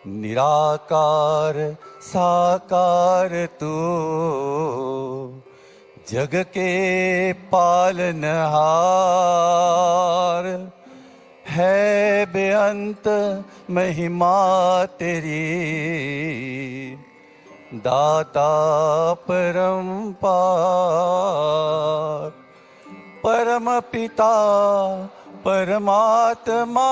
निराकार साकार तू, जग के पालनहार। है बेअंत महिमा तेरी, दाता परम्पार। परम पिता परमात्मा,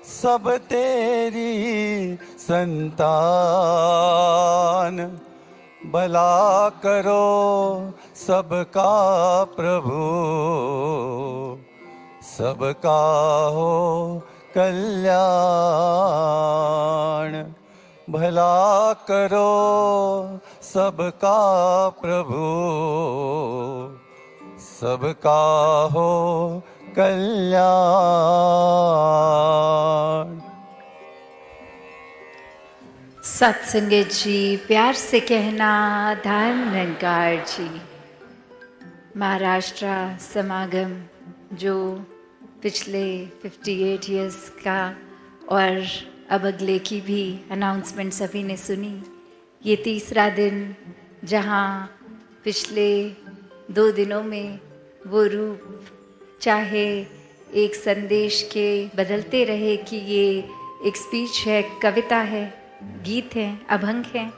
सब तेरी संतान। भला करो सबका प्रभु, सबका हो कल्याण। भला करो सबका प्रभु, सबका हो कल्याण। सत्संगत जी, प्यार से कहना धन निरंकार जी। महाराष्ट्र समागम जो पिछले 58 इयर्स का, और अब अगले की भी अनाउंसमेंट सभी ने सुनी। ये तीसरा दिन जहाँ पिछले 2 दिनों में वो रूप चाहे एक संदेश के बदलते रहे कि ये एक स्पीच है, कविता है, गीत है, अभंग है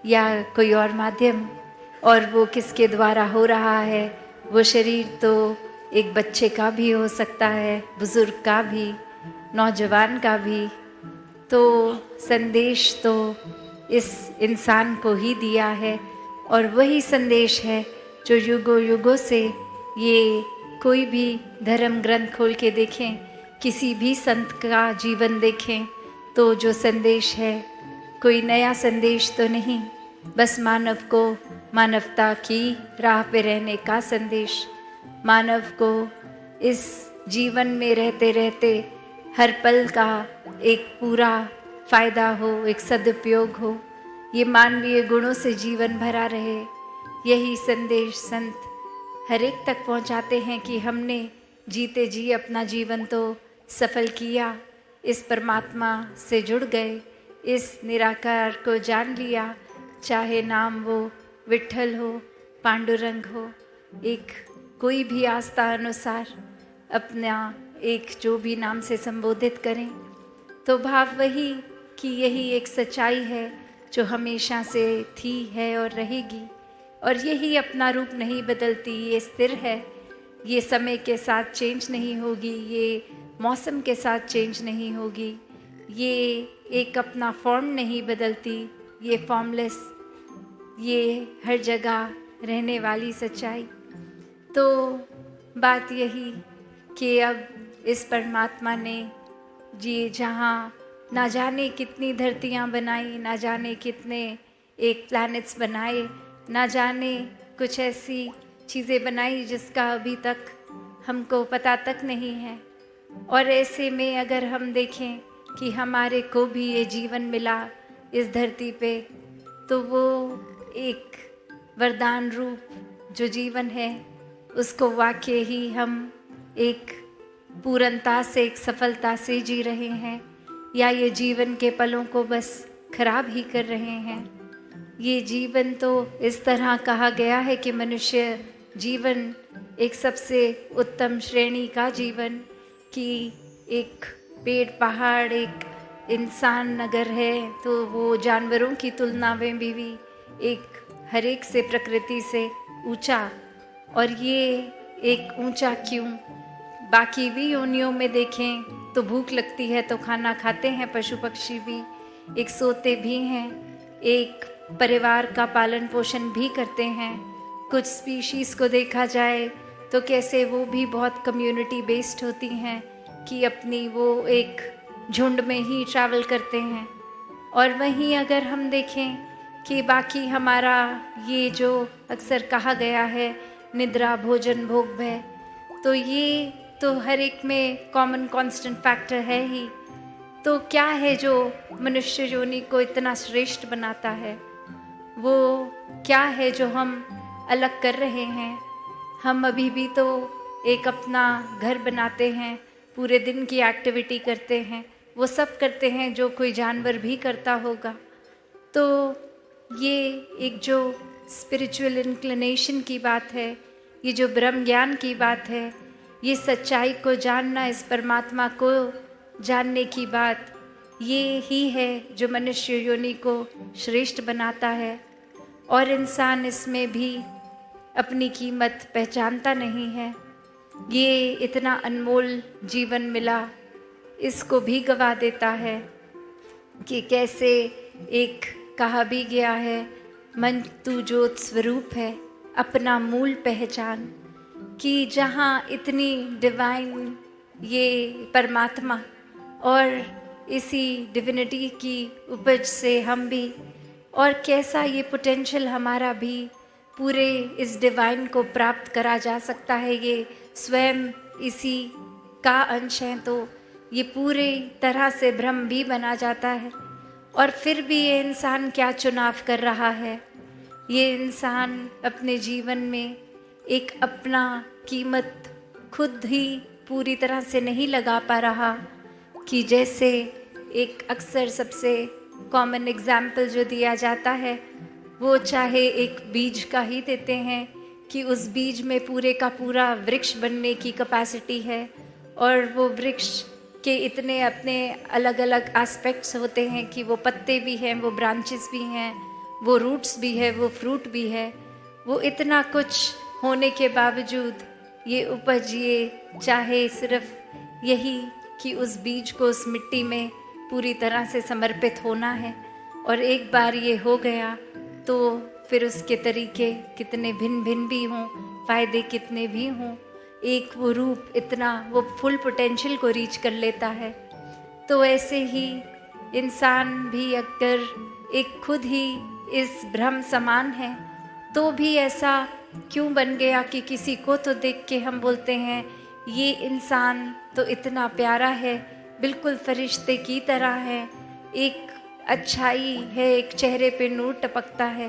या कोई और माध्यम, और वो किसके द्वारा हो रहा है। वो शरीर तो एक बच्चे का भी हो सकता है, बुजुर्ग का भी, नौजवान का भी। तो संदेश तो इस इंसान को ही दिया है, और वही संदेश है जो युगों युगों से, ये कोई भी धर्म ग्रंथ खोल के देखें, किसी भी संत का जीवन देखें, तो जो संदेश है कोई नया संदेश तो नहीं, बस मानव को मानवता की राह पे रहने का संदेश। मानव को इस जीवन में रहते रहते हर पल का एक पूरा फायदा हो, एक सदुपयोग हो, ये मानवीय गुणों से जीवन भरा रहे। यही संदेश संत हर एक तक पहुंचाते हैं कि हमने जीते जी अपना जीवन तो सफल किया, इस परमात्मा से जुड़ गए, इस निराकार को जान लिया, चाहे नाम वो विट्ठल हो, पांडुरंग हो, एक कोई भी आस्था अनुसार अपना एक जो भी नाम से संबोधित करें। तो भाव वही कि यही एक सच्चाई है जो हमेशा से थी, है और रहेगी, और यही अपना रूप नहीं बदलती, ये स्थिर है, ये समय के साथ चेंज नहीं होगी, ये मौसम के साथ चेंज नहीं होगी, ये एक अपना फॉर्म नहीं बदलती, ये फॉर्मलेस, ये हर जगह रहने वाली सच्चाई। तो बात यही कि अब इस परमात्मा ने जी जहाँ ना जाने कितनी धरतियाँ बनाई, ना जाने कितने एक प्लैनेट्स बनाए, ना जाने कुछ ऐसी चीज़ें बनाई जिसका अभी तक हमको पता तक नहीं है। और ऐसे में अगर हम देखें कि हमारे को भी ये जीवन मिला इस धरती पे, तो वो एक वरदान रूप जो जीवन है, उसको वाकई ही हम एक पूर्णता से, एक सफलता से जी रहे हैं, या ये जीवन के पलों को बस खराब ही कर रहे हैं। ये जीवन तो इस तरह कहा गया है कि मनुष्य जीवन एक सबसे उत्तम श्रेणी का जीवन, कि एक पेड़ पहाड़, एक इंसान अगर है तो वो जानवरों की तुलना में भी एक हर एक से प्रकृति से ऊंचा। और ये एक ऊंचा क्यों, बाकी भी योनियों में देखें तो भूख लगती है तो खाना खाते हैं, पशु पक्षी भी, एक सोते भी हैं, एक परिवार का पालन पोषण भी करते हैं। कुछ स्पीशीज़ को देखा जाए तो कैसे वो भी बहुत कम्युनिटी बेस्ड होती हैं, कि अपनी वो एक झुंड में ही ट्रैवल करते हैं। और वहीं अगर हम देखें कि बाकी हमारा ये जो अक्सर कहा गया है निद्रा भोजन भोग भय, तो ये तो हर एक में कॉमन कांस्टेंट फैक्टर है ही। तो क्या है जो मनुष्य योनि को इतना श्रेष्ठ बनाता है, वो क्या है जो हम अलग कर रहे हैं। हम अभी भी तो एक अपना घर बनाते हैं, पूरे दिन की एक्टिविटी करते हैं, वो सब करते हैं जो कोई जानवर भी करता होगा। तो ये एक जो स्पिरिचुअल इंक्लिनेशन की बात है, ये जो ब्रह्म ज्ञान की बात है, ये सच्चाई को जानना, इस परमात्मा को जानने की बात, ये ही है जो मनुष्य योनि को श्रेष्ठ बनाता है। और इंसान इसमें भी अपनी कीमत पहचानता नहीं है। ये इतना अनमोल जीवन मिला, इसको भी गवा देता है। कि कैसे एक कहा भी गया है, मन तू ज्योत स्वरूप है, अपना मूल पहचान। कि जहाँ इतनी डिवाइन ये परमात्मा और इसी डिविनिटी की उपज से हम भी, और कैसा ये पोटेंशियल हमारा भी पूरे इस डिवाइन को प्राप्त करा जा सकता है। ये स्वयं इसी का अंश है, तो ये पूरे तरह से ब्रह्म भी बना जाता है। और फिर भी ये इंसान क्या चुनाव कर रहा है, ये इंसान अपने जीवन में एक अपना कीमत खुद ही पूरी तरह से नहीं लगा पा रहा। कि जैसे एक अक्सर सबसे कॉमन एग्जाम्पल जो दिया जाता है, वो चाहे एक बीज का ही देते हैं कि उस बीज में पूरे का पूरा वृक्ष बनने की कैपेसिटी है, और वो वृक्ष के इतने अपने अलग अलग एस्पेक्ट्स होते हैं कि वो पत्ते भी हैं, वो ब्रांचेस भी हैं, वो रूट्स भी है, वो फ्रूट भी है। वो इतना कुछ होने के बावजूद ये उपज, ये चाहे सिर्फ यही कि उस बीज को उस मिट्टी में पूरी तरह से समर्पित होना है, और एक बार ये हो गया तो फिर उसके तरीके कितने भिन्न भिन्न भी हों, फ़ायदे कितने भी हों, एक वो रूप इतना वो फुल पोटेंशियल को रीच कर लेता है। तो ऐसे ही इंसान भी अगर एक खुद ही इस ब्रह्म समान है, तो भी ऐसा क्यों बन गया कि किसी को तो देख के हम बोलते हैं ये इंसान तो इतना प्यारा है, बिल्कुल फरिश्ते की तरह है, एक अच्छाई है, एक चेहरे पे नूर टपकता है,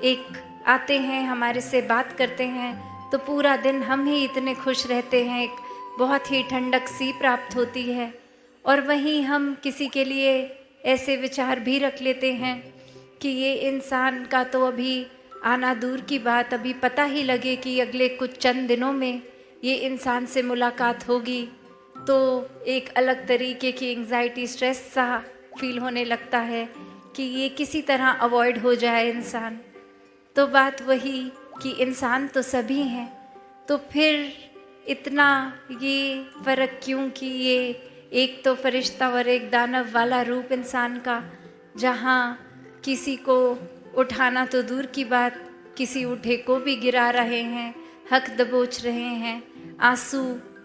एक आते हैं हमारे से बात करते हैं तो पूरा दिन हम ही इतने खुश रहते हैं, एक बहुत ही ठंडक सी प्राप्त होती है। और वहीं हम किसी के लिए ऐसे विचार भी रख लेते हैं कि ये इंसान का तो अभी आना दूर की बात, अभी पता ही लगे कि अगले कुछ चंद दिनों में ये इंसान से मुलाकात होगी, तो एक अलग तरीके की एंग्जाइटी, स्ट्रेस सा फील होने लगता है कि ये किसी तरह अवॉइड हो जाए इंसान। तो बात वही कि इंसान तो सभी हैं, तो फिर इतना ये फ़र्क क्यों कि ये एक तो फरिश्ता और एक दानव वाला रूप इंसान का, जहाँ किसी को उठाना तो दूर की बात, किसी उठे को भी गिरा रहे हैं, हक दबोच रहे हैं, आंसू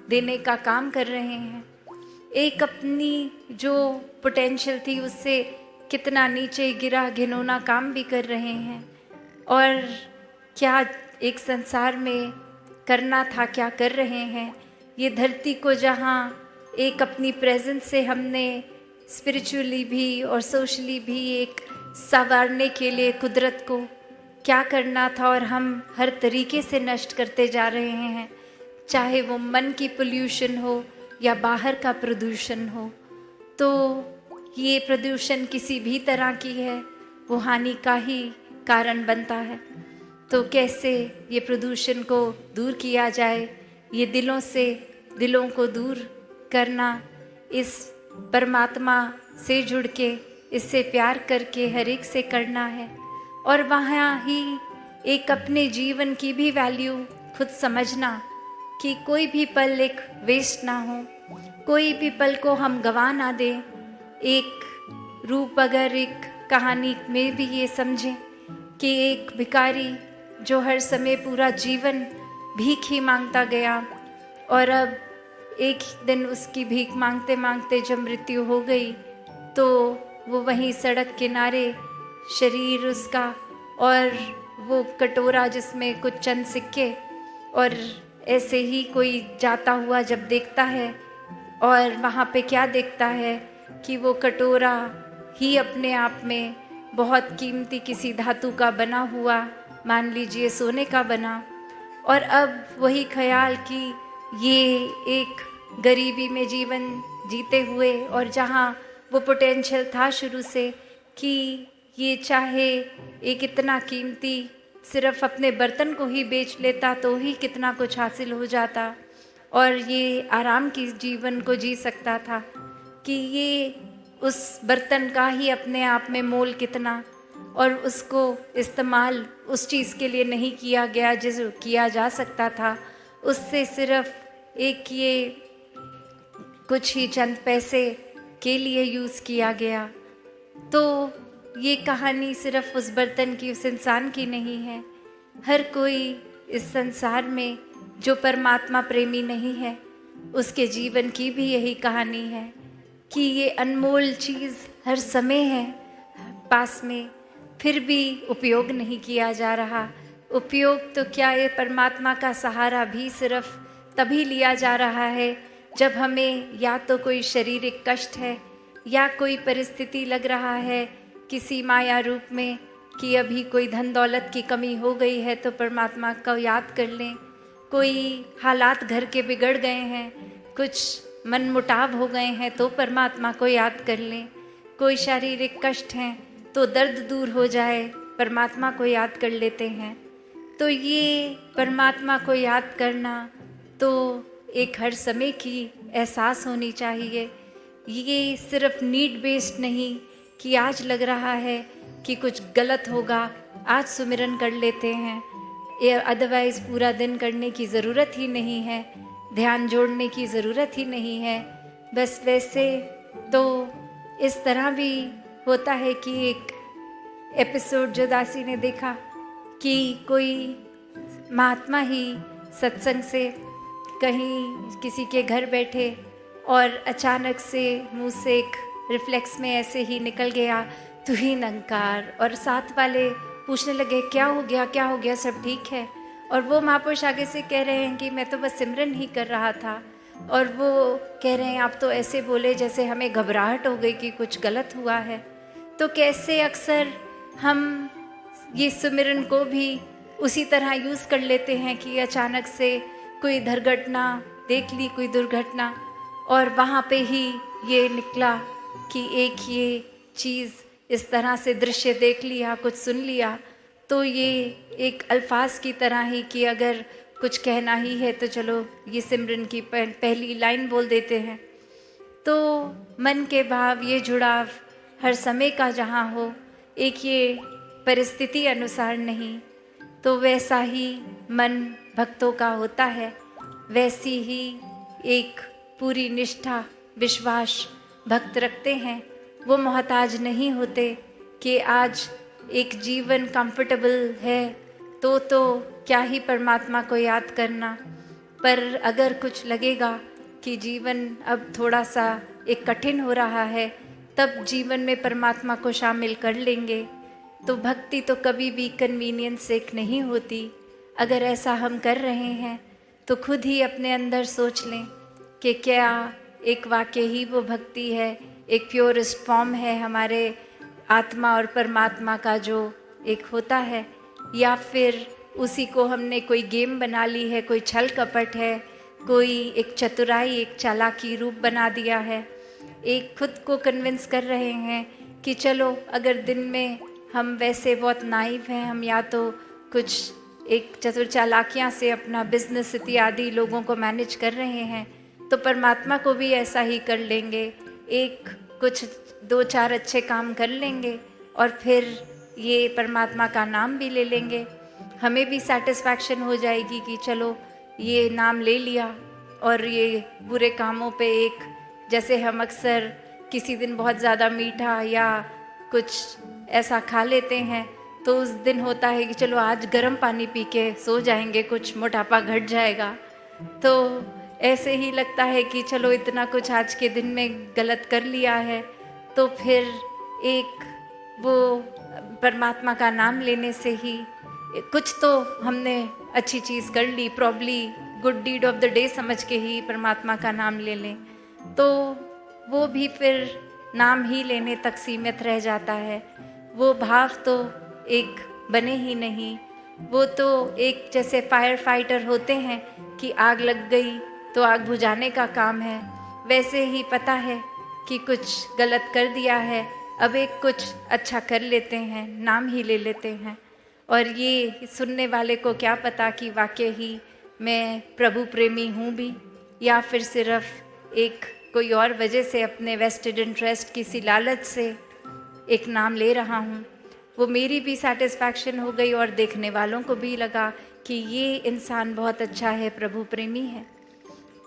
देने का काम कर रहे हैं, एक अपनी जो पोटेंशियल थी उससे कितना नीचे गिरा घिनौना काम भी कर रहे हैं। और क्या एक संसार में करना था, क्या कर रहे हैं। ये धरती को जहाँ एक अपनी प्रेजेंस से हमने स्पिरिचुअली भी और सोशली भी एक संवारने के लिए कुदरत को क्या करना था, और हम हर तरीके से नष्ट करते जा रहे हैं, चाहे वो मन की पोल्यूशन हो या बाहर का प्रदूषण हो। तो ये प्रदूषण किसी भी तरह की है, वो हानि का ही कारण बनता है। तो कैसे ये प्रदूषण को दूर किया जाए, ये दिलों से दिलों को दूर करना, इस परमात्मा से जुड़ के, इससे प्यार करके हर एक से करना है। और वहाँ ही एक अपने जीवन की भी वैल्यू खुद समझना कि कोई भी पल एक वेस्ट ना हो, कोई भी पल को हम गवा ना दें। एक रूप अगर एक कहानी में भी ये समझें कि एक भिखारी जो हर समय पूरा जीवन भीख ही मांगता गया, और अब एक दिन उसकी भीख मांगते मांगते जब मृत्यु हो गई, तो वो वहीं सड़क किनारे शरीर उसका और वो कटोरा जिसमें कुछ चंद सिक्के, और ऐसे ही कोई जाता हुआ जब देखता है, और वहाँ पे क्या देखता है कि वो कटोरा ही अपने आप में बहुत कीमती किसी धातु का बना हुआ, मान लीजिए सोने का बना। और अब वही ख्याल कि ये एक गरीबी में जीवन जीते हुए, और जहाँ वो पोटेंशियल था शुरू से कि ये चाहे एक इतना कीमती सिर्फ अपने बर्तन को ही बेच लेता तो ही कितना कुछ हासिल हो जाता, और ये आराम की जीवन को जी सकता था, कि ये उस बर्तन का ही अपने आप में मोल कितना, और उसको इस्तेमाल उस चीज़ के लिए नहीं किया गया जिस किया जा सकता था। उससे सिर्फ एक ये कुछ ही चंद पैसे के लिए यूज़ किया गया। तो ये कहानी सिर्फ उस बर्तन की, उस इंसान की नहीं है। हर कोई इस संसार में जो परमात्मा प्रेमी नहीं है, उसके जीवन की भी यही कहानी है कि ये अनमोल चीज़ हर समय है पास में, फिर भी उपयोग नहीं किया जा रहा। उपयोग तो क्या, ये परमात्मा का सहारा भी सिर्फ तभी लिया जा रहा है जब हमें या तो कोई शारीरिक कष्ट है या कोई परिस्थिति लग रहा है किसी माया रूप में कि अभी कोई धन दौलत की कमी हो गई है तो परमात्मा को याद कर लें। कोई हालात घर के बिगड़ गए हैं, कुछ मन मुटाव हो गए हैं तो परमात्मा को याद कर लें। कोई शारीरिक कष्ट हैं तो दर्द दूर हो जाए, परमात्मा को याद कर लेते हैं। तो ये परमात्मा को याद करना तो एक हर समय की एहसास होनी चाहिए। ये सिर्फ नीड बेस्ड नहीं कि आज लग रहा है कि कुछ गलत होगा, आज सुमिरन कर लेते हैं, ये अदरवाइज़ पूरा दिन करने की ज़रूरत ही नहीं है, ध्यान जोड़ने की ज़रूरत ही नहीं है। बस वैसे तो इस तरह भी होता है कि एक एपिसोड जो दासी ने देखा कि कोई महात्मा ही सत्संग से कहीं किसी के घर बैठे और अचानक से मुंह से एक रिफ्लेक्स में ऐसे ही निकल गया, तू ही निरंकार। और साथ वाले पूछने लगे क्या हो गया, क्या हो गया, सब ठीक है? और वो महापुरुष आगे से कह रहे हैं कि मैं तो बस सिमरन ही कर रहा था। और वो कह रहे हैं आप तो ऐसे बोले जैसे हमें घबराहट हो गई कि कुछ गलत हुआ है। तो कैसे अक्सर हम ये सुमिरन को भी उसी तरह यूज़ कर लेते हैं कि अचानक से कोई दुर्घटना देख ली, कोई दुर्घटना, और वहाँ पे ही ये निकला कि एक ये चीज़ इस तरह से दृश्य देख लिया, कुछ सुन लिया, तो ये एक अल्फाज की तरह ही कि अगर कुछ कहना ही है तो चलो ये सिमरन की पहली लाइन बोल देते हैं। तो मन के भाव, ये जुड़ाव हर समय का जहाँ हो, एक ये परिस्थिति अनुसार नहीं, तो वैसा ही मन भक्तों का होता है, वैसी ही एक पूरी निष्ठा विश्वास भक्त रखते हैं। वो मोहताज नहीं होते कि आज एक जीवन कंफर्टेबल है तो क्या ही परमात्मा को याद करना, पर अगर कुछ लगेगा कि जीवन अब थोड़ा सा एक कठिन हो रहा है तब जीवन में परमात्मा को शामिल कर लेंगे। तो भक्ति तो कभी भी कन्वीनियंस से नहीं होती। अगर ऐसा हम कर रहे हैं तो खुद ही अपने अंदर सोच लें कि क्या एक वाकई ही वो भक्ति है, एक प्योरेस्ट फॉर्म है हमारे आत्मा और परमात्मा का जो एक होता है, या फिर उसी को हमने कोई गेम बना ली है, कोई छल कपट है, कोई एक चतुराई, एक चालाकी रूप बना दिया है। एक खुद को कन्विंस कर रहे हैं कि चलो अगर दिन में हम वैसे बहुत नाइव हैं, हम या तो कुछ एक चतुर चालाकियाँ से अपना बिजनेस इत्यादि लोगों को मैनेज कर रहे हैं, तो परमात्मा को भी ऐसा ही कर लेंगे। एक कुछ 2-4 अच्छे काम कर लेंगे और फिर ये परमात्मा का नाम भी ले लेंगे। हमें भी सेटिस्फैक्शन हो जाएगी कि चलो ये नाम ले लिया। और ये बुरे कामों पे एक, जैसे हम अक्सर किसी दिन बहुत ज़्यादा मीठा या कुछ ऐसा खा लेते हैं तो उस दिन होता है कि चलो आज गर्म पानी पी के सो जाएंगे, कुछ मोटापा घट जाएगा। तो ऐसे ही लगता है कि चलो इतना कुछ आज के दिन में गलत कर लिया है, तो फिर एक वो परमात्मा का नाम लेने से ही कुछ तो हमने अच्छी चीज़ कर ली, probably good deed of the day समझ के ही परमात्मा का नाम ले लें, तो वो भी फिर नाम ही लेने तक सीमित रह जाता है। वो भाव तो एक बने ही नहीं। वो तो एक जैसे फायर फाइटर होते हैं कि आग लग गई तो आग बुझाने का काम है, वैसे ही पता है कि कुछ गलत कर दिया है, अब एक कुछ अच्छा कर लेते हैं, नाम ही ले लेते हैं। और ये सुनने वाले को क्या पता कि वाकई ही मैं प्रभु प्रेमी हूँ भी, या फिर सिर्फ एक कोई और वजह से अपने वेस्टेड इंटरेस्ट किसी लालच से एक नाम ले रहा हूँ। वो मेरी भी सेटिस्फैक्शन हो गई और देखने वालों को भी लगा कि ये इंसान बहुत अच्छा है, प्रभु प्रेमी है।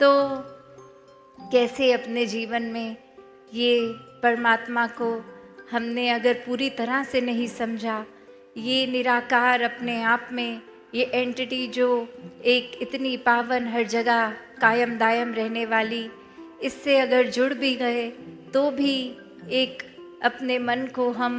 तो कैसे अपने जीवन में ये परमात्मा को हमने अगर पूरी तरह से नहीं समझा, ये निराकार अपने आप में ये एंटिटी जो एक इतनी पावन हर जगह कायम दायम रहने वाली, इससे अगर जुड़ भी गए तो भी एक अपने मन को हम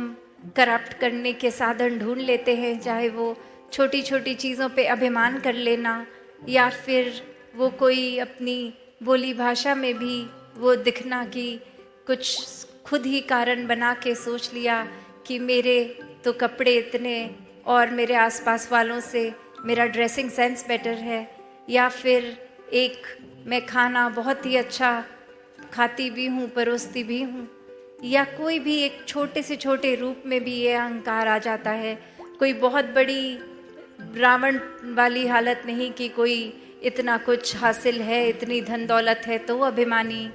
करप्ट करने के साधन ढूंढ लेते हैं, चाहे वो छोटी छोटी चीज़ों पे अभिमान कर लेना, या फिर वो कोई अपनी बोली भाषा में भी वो दिखना कि कुछ खुद ही कारण बना के सोच लिया कि मेरे तो कपड़े इतने और मेरे आसपास वालों से मेरा ड्रेसिंग सेंस बेटर है, या फिर एक मैं खाना बहुत ही अच्छा खाती भी हूँ, परोसती भी हूँ, या कोई भी एक छोटे से छोटे रूप में भी ये अहंकार आ जाता है। कोई बहुत बड़ी रावण वाली हालत नहीं कि कोई इतना कुछ हासिल है, इतनी धन दौलत है तो अभिमानी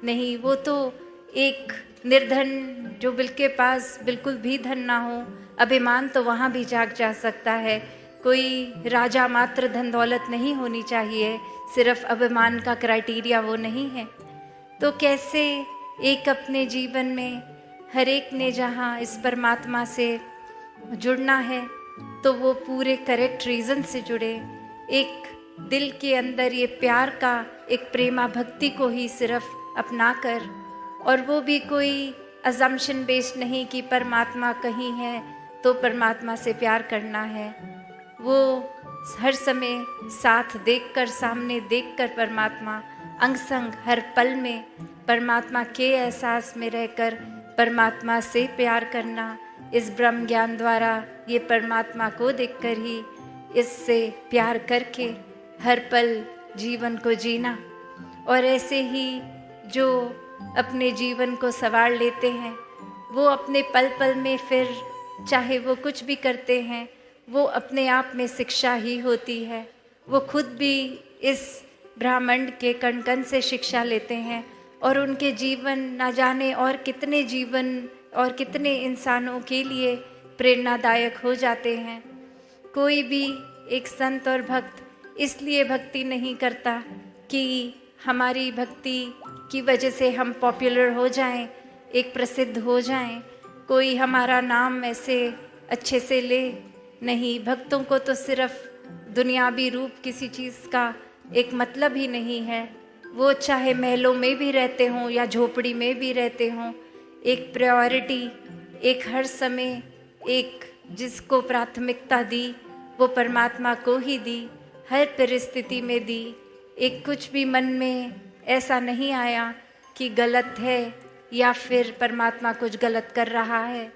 नहीं, वो तो एक निर्धन जो के पास बिल्कुल भी धन ना हो, अभिमान तो वहाँ भी जाग जा सकता है। कोई राजा मात्र धन दौलत नहीं होनी चाहिए, सिर्फ अभिमान का क्राइटेरिया वो नहीं है। तो कैसे एक अपने जीवन में हर एक ने जहाँ इस परमात्मा से जुड़ना है तो वो पूरे करेक्ट रीज़न से जुड़े, एक दिल के अंदर ये प्यार का एक प्रेमा भक्ति को ही सिर्फ अपना कर, और वो भी कोई अजम्पशन बेस्ड नहीं कि परमात्मा कहीं है तो परमात्मा से प्यार करना है। वो हर समय साथ देखकर, सामने देखकर परमात्मा अंग संग हर पल में परमात्मा के एहसास में रहकर परमात्मा से प्यार करना, इस ब्रह्म ज्ञान द्वारा ये परमात्मा को देखकर ही इससे प्यार करके हर पल जीवन को जीना। और ऐसे ही जो अपने जीवन को संवार लेते हैं वो अपने पल पल में फिर चाहे वो कुछ भी करते हैं वो अपने आप में शिक्षा ही होती है। वो खुद भी इस ब्रह्मांड के कण कण से शिक्षा लेते हैं और उनके जीवन ना जाने और कितने जीवन और कितने इंसानों के लिए प्रेरणादायक हो जाते हैं। कोई भी एक संत और भक्त इसलिए भक्ति नहीं करता कि हमारी भक्ति की वजह से हम पॉपुलर हो जाएं, एक प्रसिद्ध हो जाएं, कोई हमारा नाम ऐसे अच्छे से ले। नहीं, भक्तों को तो सिर्फ दुनियावी रूप किसी चीज़ का एक मतलब ही नहीं है। वो चाहे महलों में भी रहते हों या झोपड़ी में भी रहते हों, एक प्रायोरिटी, एक हर समय एक जिसको प्राथमिकता दी वो परमात्मा को ही दी, हर परिस्थिति में दी। एक कुछ भी मन में ऐसा नहीं आया कि गलत है या फिर परमात्मा कुछ गलत कर रहा है।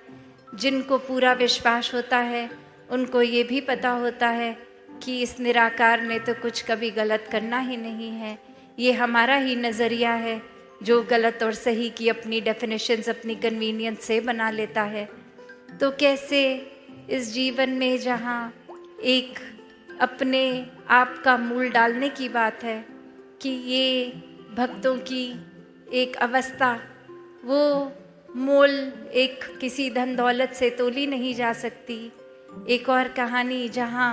जिनको पूरा विश्वास होता है उनको ये भी पता होता है कि इस निराकार ने तो कुछ कभी गलत करना ही नहीं है। ये हमारा ही नज़रिया है जो गलत और सही की अपनी डेफिनेशंस अपनी कन्वीनियंस से बना लेता है। तो कैसे इस जीवन में जहाँ एक अपने आप का मूल डालने की बात है कि ये भक्तों की एक अवस्था, वो मोल एक किसी धन दौलत से तोली नहीं जा सकती। एक और कहानी जहाँ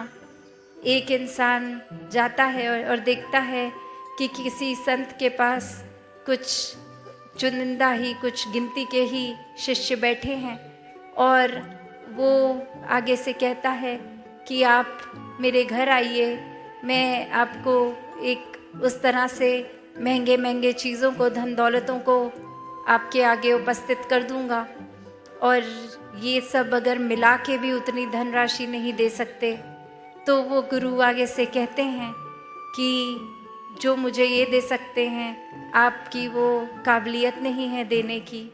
एक इंसान जाता है और देखता है कि किसी संत के पास कुछ चुनिंदा ही, कुछ गिनती के ही शिष्य बैठे हैं और वो आगे से कहता है कि आप मेरे घर आइए, मैं आपको एक उस तरह से महंगे महंगे चीज़ों को, धन दौलतों को आपके आगे उपस्थित कर दूंगा, और ये सब अगर मिला के भी उतनी धनराशि नहीं दे सकते। तो वो गुरु आगे से कहते हैं कि जो मुझे ये दे सकते हैं आपकी वो काबिलियत नहीं है देने की।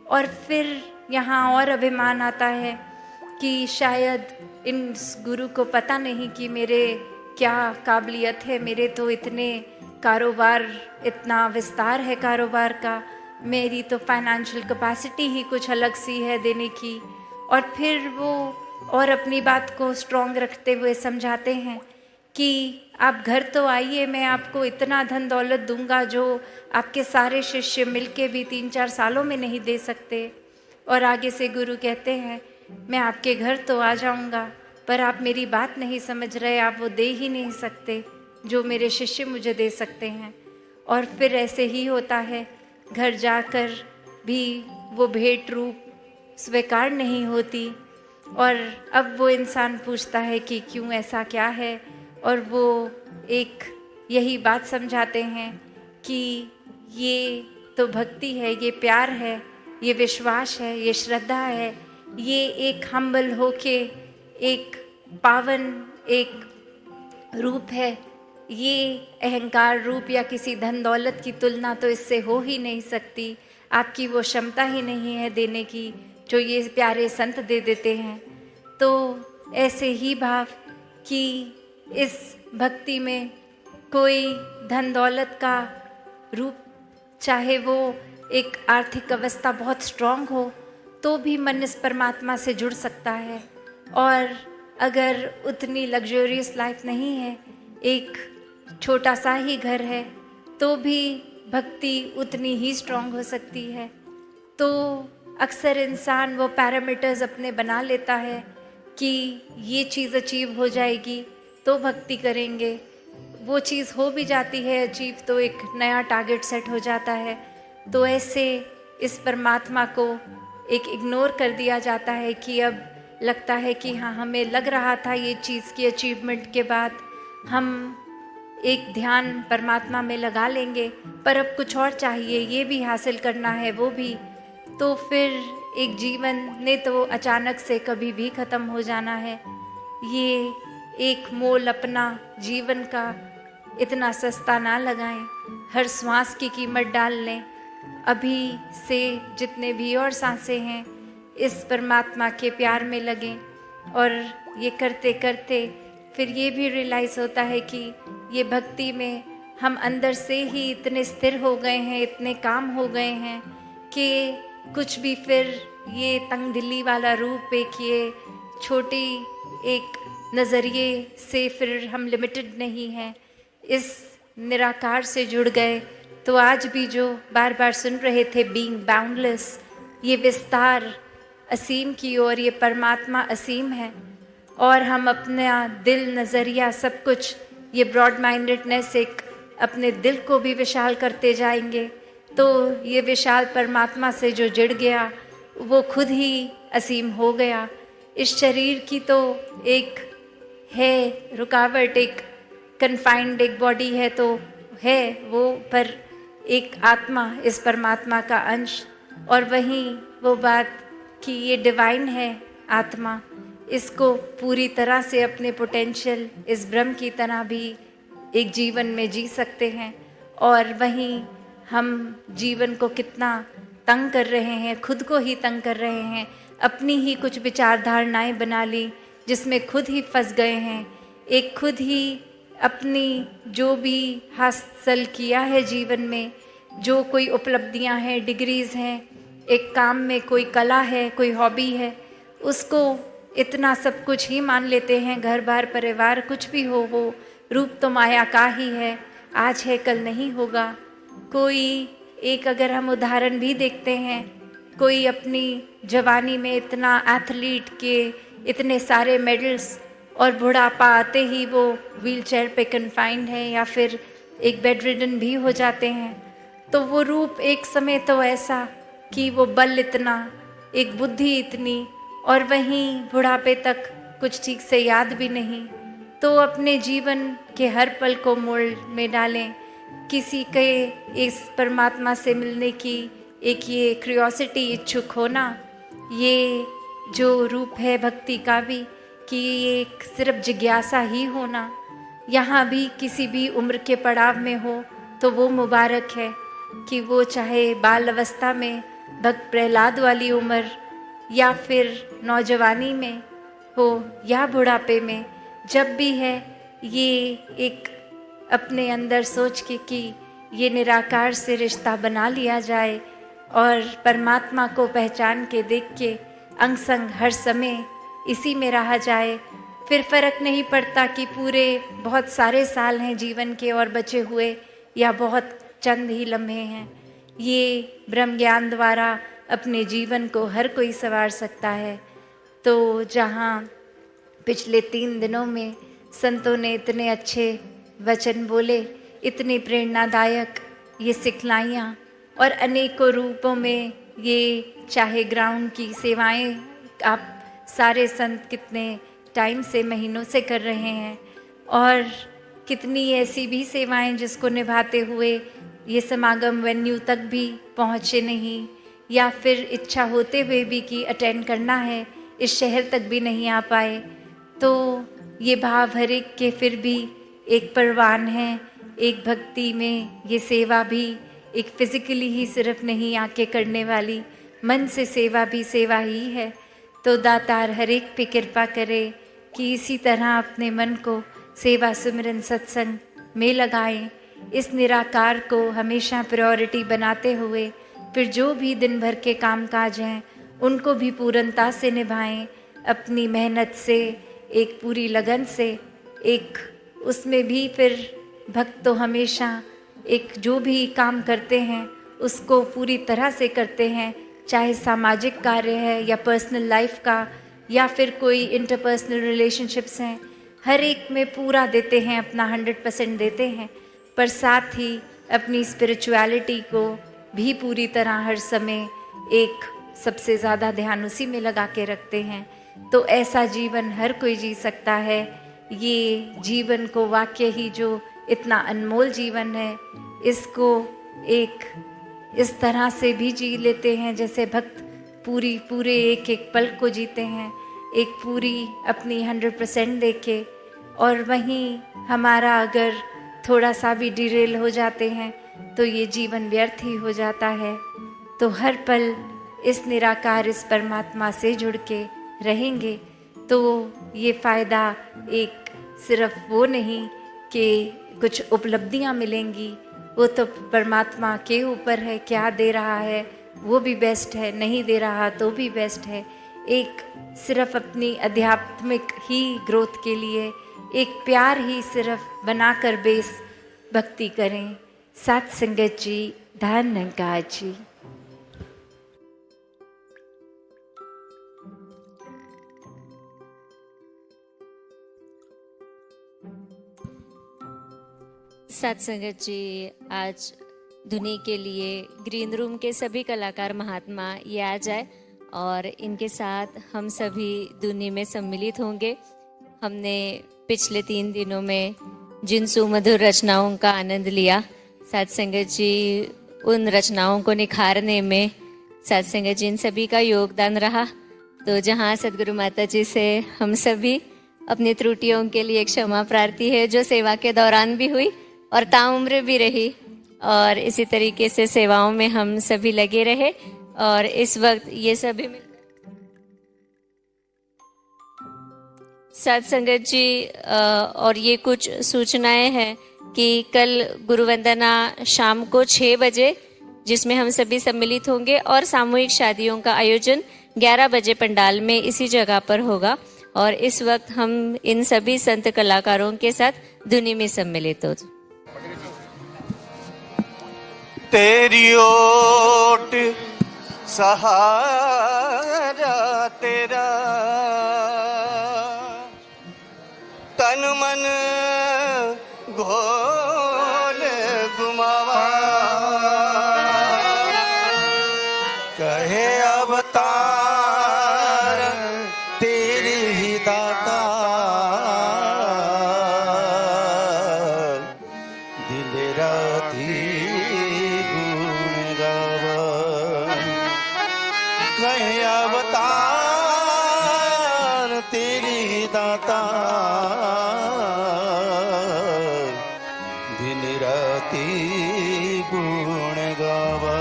और फिर यहाँ और अभिमान आता है कि शायद इन गुरु को पता नहीं कि मेरे क्या काबिलियत है, मेरे तो इतने कारोबार इतना विस्तार है कारोबार का, मेरी तो फाइनेंशियल कैपेसिटी ही कुछ अलग सी है देने की। और फिर वो और अपनी बात को स्ट्रॉन्ग रखते हुए समझाते हैं कि आप घर तो आइए, मैं आपको इतना धन दौलत दूंगा जो आपके सारे शिष्य मिलके भी 3-4 सालों में नहीं दे सकते। और आगे से गुरु कहते हैं, मैं आपके घर तो आ जाऊंगा, पर आप मेरी बात नहीं समझ रहे, आप वो दे ही नहीं सकते जो मेरे शिष्य मुझे दे सकते हैं। और फिर ऐसे ही होता है, घर जाकर भी वो भेंट रूप स्वीकार नहीं होती। और अब वो इंसान पूछता है कि क्यों, ऐसा क्या है। और वो एक यही बात समझाते हैं कि ये तो भक्ति है, ये प्यार है, ये विश्वास है, ये श्रद्धा है, ये एक हम्बल होके एक पावन एक रूप है। ये अहंकार रूप या किसी धन दौलत की तुलना तो इससे हो ही नहीं सकती। आपकी वो क्षमता ही नहीं है देने की जो ये प्यारे संत दे देते हैं। तो ऐसे ही भाव कि इस भक्ति में कोई धन दौलत का रूप, चाहे वो एक आर्थिक अवस्था बहुत स्ट्रांग हो, तो भी मन इस परमात्मा से जुड़ सकता है। और अगर उतनी लग्जरियस लाइफ नहीं है, एक छोटा सा ही घर है, तो भी भक्ति उतनी ही स्ट्रांग हो सकती है। तो अक्सर इंसान वो पैरामीटर्स अपने बना लेता है कि ये चीज़ अचीव हो जाएगी तो भक्ति करेंगे, वो चीज़ हो भी जाती है अचीव तो एक नया टारगेट सेट हो जाता है। तो ऐसे इस परमात्मा को एक इग्नोर कर दिया जाता है कि अब लगता है कि हाँ, हमें लग रहा था ये चीज़ की अचीवमेंट के बाद हम एक ध्यान परमात्मा में लगा लेंगे, पर अब कुछ और चाहिए, ये भी हासिल करना है, वो भी। तो फिर एक जीवन ने तो अचानक से कभी भी ख़त्म हो जाना है। ये एक मोल अपना जीवन का इतना सस्ता ना लगाएं, हर श्वास की कीमत डाल लें। अभी से जितने भी और सांसें हैं इस परमात्मा के प्यार में लगें। और ये करते करते फिर ये भी रियलाइज़ होता है कि ये भक्ति में हम अंदर से ही इतने स्थिर हो गए हैं, इतने काम हो गए हैं कि कुछ भी फिर ये तंग दिल्ली वाला रूप, एक ये छोटी एक नज़रिए से फिर हम लिमिटेड नहीं हैं, इस निराकार से जुड़ गए। तो आज भी जो बार बार सुन रहे थे बीइंग बाउंडलेस, ये विस्तार असीम की ओर, ये परमात्मा असीम है। और हम अपना दिल, नज़रिया, सब कुछ, ये ब्रॉड माइंडेडनेस, एक अपने दिल को भी विशाल करते जाएंगे। तो ये विशाल परमात्मा से जो जुड़ गया वो खुद ही असीम हो गया। इस शरीर की तो एक है रुकावट, एक कन्फाइंड एक बॉडी है तो है वो, पर एक आत्मा इस परमात्मा का अंश। और वहीं वो बात कि ये डिवाइन है आत्मा, इसको पूरी तरह से अपने पोटेंशियल इस ब्रह्म की तरह भी एक जीवन में जी सकते हैं। और वहीं हम जीवन को कितना तंग कर रहे हैं, खुद को ही तंग कर रहे हैं, अपनी ही कुछ विचारधारणाएं बना ली जिसमें खुद ही फंस गए हैं। एक खुद ही अपनी जो भी हासिल किया है जीवन में, जो कोई उपलब्धियां हैं, डिग्रीज़ हैं, एक काम में कोई कला है, कोई हॉबी है, उसको इतना सब कुछ ही मान लेते हैं। घर बार परिवार कुछ भी हो, वो रूप तो माया का ही है, आज है कल नहीं होगा। कोई एक अगर हम उदाहरण भी देखते हैं, कोई अपनी जवानी में इतना एथलीट के इतने सारे मेडल्स, और बुढ़ापा आते ही वो व्हीलचेयर पे कन्फाइंड है या फिर एक बेड रिडन भी हो जाते हैं। तो वो रूप एक समय तो ऐसा कि वो बल इतना, एक बुद्धि इतनी, और वहीं बुढ़ापे तक कुछ ठीक से याद भी नहीं। तो अपने जीवन के हर पल को मोड़ में डालें। किसी के इस परमात्मा से मिलने की एक ये क्यूरियोसिटी, इच्छुक होना, ये जो रूप है भक्ति का भी, कि ये एक सिर्फ जिज्ञासा ही होना, यहाँ भी किसी भी उम्र के पड़ाव में हो तो वो मुबारक है। कि वो चाहे बाल अवस्था में भक्त प्रहलाद वाली उम्र, या फिर नौजवानी में हो, या बुढ़ापे में, जब भी है ये एक अपने अंदर सोच के कि ये निराकार से रिश्ता बना लिया जाए और परमात्मा को पहचान के देख के अंग संग हर समय इसी में रहा जाए, फिर फर्क नहीं पड़ता कि पूरे बहुत सारे साल हैं जीवन के और बचे हुए या बहुत चंद ही लम्हे हैं। ये ब्रह्म ज्ञान द्वारा अपने जीवन को हर कोई संवार सकता है। तो जहाँ पिछले 3 दिनों में संतों ने इतने अच्छे वचन बोले, इतनी प्रेरणादायक ये सिखलाइयाँ और अनेकों रूपों में ये, चाहे ग्राउंड की सेवाएं आप सारे संत कितने टाइम से, महीनों से कर रहे हैं, और कितनी ऐसी भी सेवाएं जिसको निभाते हुए ये समागम वेन्यू तक भी पहुँचे नहीं, या फिर इच्छा होते हुए भी कि अटेंड करना है इस शहर तक भी नहीं आ पाए। तो ये भाव हर एक के फिर भी एक परवान है। एक भक्ति में ये सेवा भी एक फिजिकली ही सिर्फ नहीं आके करने वाली, मन से सेवा भी सेवा ही है। तो दातार हर एक पे कृपा करे कि इसी तरह अपने मन को सेवा सुमिरन सत्संग में लगाएं, इस निराकार को हमेशा प्रायोरिटी बनाते हुए फिर जो भी दिन भर के कामकाज हैं उनको भी पूर्णता से निभाएं, अपनी मेहनत से, एक पूरी लगन से, एक उसमें भी फिर भक्त तो हमेशा एक जो भी काम करते हैं उसको पूरी तरह से करते हैं, चाहे सामाजिक कार्य है या पर्सनल लाइफ का या फिर कोई इंटरपर्सनल रिलेशनशिप्स हैं, हर एक में पूरा देते हैं, अपना 100% देते हैं, पर साथ ही अपनी स्पिरिचुअलिटी को भी पूरी तरह हर समय एक सबसे ज़्यादा ध्यान उसी में लगा के रखते हैं। तो ऐसा जीवन हर कोई जी सकता है। ये जीवन को वाकई ही जो इतना अनमोल जीवन है, इसको एक इस तरह से भी जी लेते हैं जैसे भक्त पूरे एक एक पल को जीते हैं, एक पूरी अपनी 100% देके। और वहीं हमारा अगर थोड़ा सा भी डिरेल हो जाते हैं तो ये जीवन व्यर्थ ही हो जाता है। तो हर पल इस निराकार, इस परमात्मा से जुड़ के रहेंगे तो ये फ़ायदा एक सिर्फ वो नहीं कि कुछ उपलब्धियां मिलेंगी, वो तो परमात्मा के ऊपर है, क्या दे रहा है वो भी बेस्ट है, नहीं दे रहा तो भी बेस्ट है। एक सिर्फ अपनी आध्यात्मिक ही ग्रोथ के लिए एक प्यार ही सिर्फ बनाकर बेस भक्ति करें। साथ संगत जी, धन्यवाद जी। सत्संगत जी, आज धुनी के लिए ग्रीन रूम के सभी कलाकार महात्मा ये आ जाए और इनके साथ हम सभी धुनी में सम्मिलित होंगे। हमने पिछले 3 दिनों में जिन सुमधुर रचनाओं का आनंद लिया, सत्संगत जी उन रचनाओं को निखारने में सत्संगत जी इन सभी का योगदान रहा। तो जहाँ सदगुरु माता जी से हम सभी अपनी त्रुटियों के लिए क्षमा प्रार्थी है, जो सेवा के दौरान भी हुई और ताउम्र भी रही, और इसी तरीके से सेवाओं में हम सभी लगे रहे। और इस वक्त ये सभी सत्संगत जी और ये कुछ सूचनाएं हैं कि कल गुरु वंदना शाम को 6 बजे, जिसमें हम सभी सम्मिलित होंगे, और सामूहिक शादियों का आयोजन 11 बजे पंडाल में इसी जगह पर होगा। और इस वक्त हम इन सभी संत कलाकारों के साथ धुनी में सम्मिलित हो। तेरी ओट सहारा तेरा, तन मन घोल गुमावा, कहे अवतार तेरी ही दाता, दिल राती गुण गावा, कहे अवतार तेरी ही दाता, दिन राती गुण गावा,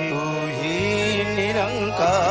तू ही निरंकार